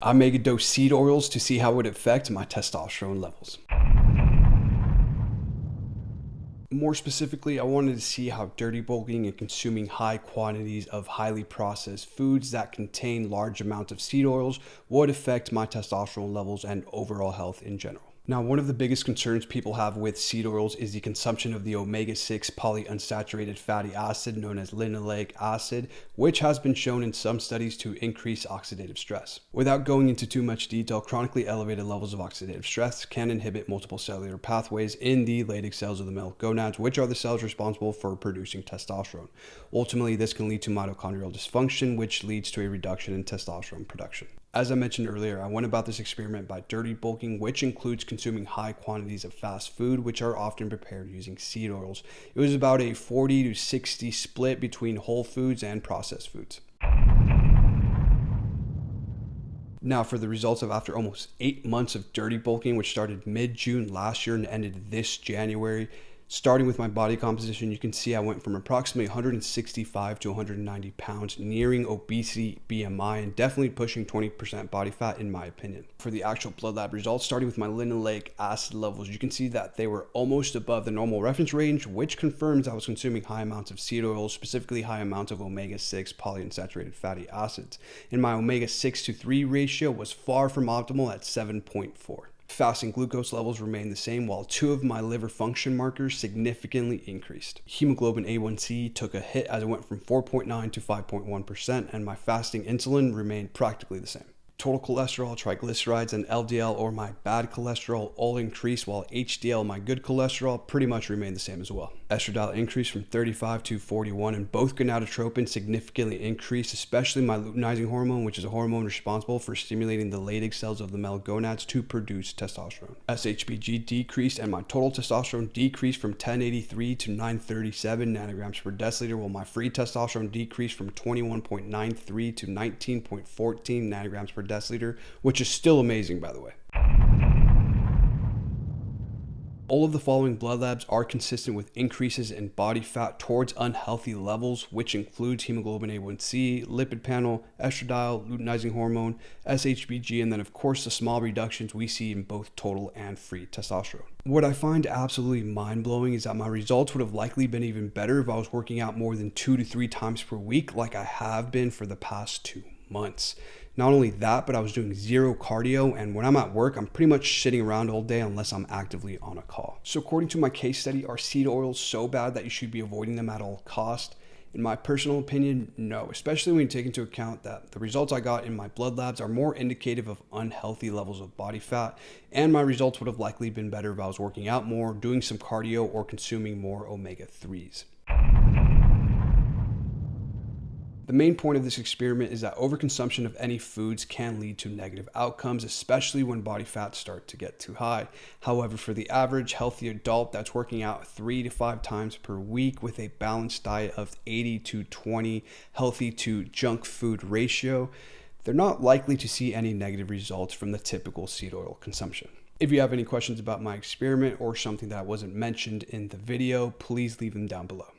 I Megadosed seed oils to see how it would affect my testosterone levels. More specifically, I wanted to see how dirty bulking and consuming high quantities of highly processed foods that contain large amounts of seed oils would affect my testosterone levels and overall health in general. Now, one of the biggest concerns people have with seed oils is the consumption of the omega-6 polyunsaturated fatty acid known as linoleic acid, which has been shown in some studies to increase oxidative stress. Without going into too much detail, chronically elevated levels of oxidative stress can inhibit multiple cellular pathways in the Leydig cells of the male gonads, which are the cells responsible for producing testosterone. Ultimately, this can lead to mitochondrial dysfunction, which leads to a reduction in testosterone production. As I mentioned earlier, I went about this experiment by dirty bulking, which includes consuming high quantities of fast food, which are often prepared using seed oils. It was about a 40 to 60 split between whole foods and processed foods. Now for the results of after almost 8 months of dirty bulking, which started mid-June last year and ended this January. Starting with my body composition, you can see I went from approximately 165 to 190 pounds, nearing obesity BMI and definitely pushing 20% body fat in my opinion. For the actual blood lab results, starting with my linoleic acid levels, you can see that they were almost above the normal reference range, which confirms I was consuming high amounts of seed oils, specifically high amounts of omega-6 polyunsaturated fatty acids. And my omega-6 to 3 ratio was far from optimal at 7.4. Fasting glucose levels remained the same, while 2 of my liver function markers significantly increased. Hemoglobin A1C took a hit as it went from 4.9 to 5.1%, and my fasting insulin remained practically the same. Total cholesterol, triglycerides, and LDL, or my bad cholesterol, all increased, while HDL, my good cholesterol, pretty much remained the same as well. Estradiol increased from 35 to 41, and both gonadotropin significantly increased, especially my luteinizing hormone, which is a hormone responsible for stimulating the Leydig cells of the male gonads to produce testosterone. SHBG decreased, and my total testosterone decreased from 1083 to 937 nanograms per deciliter, while my free testosterone decreased from 21.93 to 19.14 nanograms per deciliter, which is still amazing, by the way. All of the following blood labs are consistent with increases in body fat towards unhealthy levels, which includes hemoglobin A1C, lipid panel, estradiol, luteinizing hormone, SHBG, and then of course the small reductions we see in both total and free testosterone. What I find absolutely mind-blowing is that my results would have likely been even better if I was working out more than 2 to 3 times per week like I have been for the past 2 months. Not only that, but I was doing zero cardio, and when I'm at work, I'm pretty much sitting around all day unless I'm actively on a call. So according to my case study, are seed oils so bad that you should be avoiding them at all costs? In my personal opinion, no, especially when you take into account that the results I got in my blood labs are more indicative of unhealthy levels of body fat, and my results would have likely been better if I was working out more, doing some cardio, or consuming more omega-3s. The main point of this experiment is that overconsumption of any foods can lead to negative outcomes, especially when body fats start to get too high. However, for the average healthy adult that's working out 3 to 5 times per week with a balanced diet of 80 to 20 healthy to junk food ratio, they're not likely to see any negative results from the typical seed oil consumption. If you have any questions about my experiment or something that wasn't mentioned in the video, please leave them down below.